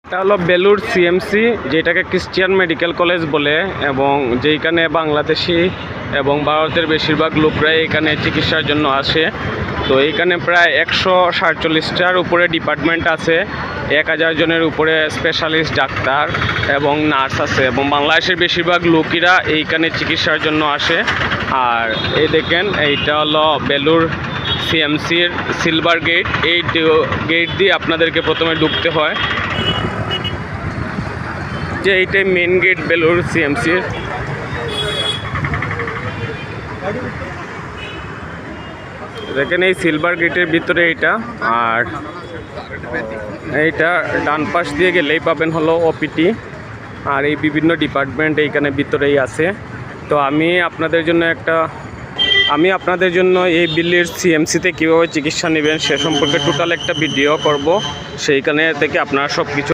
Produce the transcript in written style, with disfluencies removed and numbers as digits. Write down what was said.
এটা হলো বেলুর সিএমসি, যেটাকে ক্রিশ্চিয়ান মেডিকেল কলেজ বলে, এবং যেখানে বাংলাদেশি এবং ভারতের বেশিরভাগ লোকরাই এখানে চিকিৎসার জন্য আসে। তো এইখানে প্রায় 147টার উপরে ডিপার্টমেন্ট আছে, 1000 জনের উপরে স্পেশালিস্ট ডাক্তার এবং নার্স আছে, এবং বাংলাদেশের বেশিরভাগ লোকেরা এইখানে চিকিৎসার জন্য আসে। আর এই দেখেন, এইটা হলো বেলুর সিএমসির সিলভার গেট। এই গেট দিয়ে আপনাদেরকে প্রথমে ঢুকতে হয়, যে এইটাই মেন গেট বেলুর সিএমসির। দেখেন এই সিলভার গেটের ভিতরে এইটা, আর এইটা ডান পাশ দিয়ে গেলেই পাবেন হলো ওপিটি, আর এই বিভিন্ন ডিপার্টমেন্ট এইখানে ভিতরেই আছে। তো আমি আপনাদের জন্য এই বেলুর সিএমসিতে কীভাবে চিকিৎসা নেবেন সে সম্পর্কে টোটাল একটা ভিডিও করব, সেইখানে থেকে আপনারা সব কিছু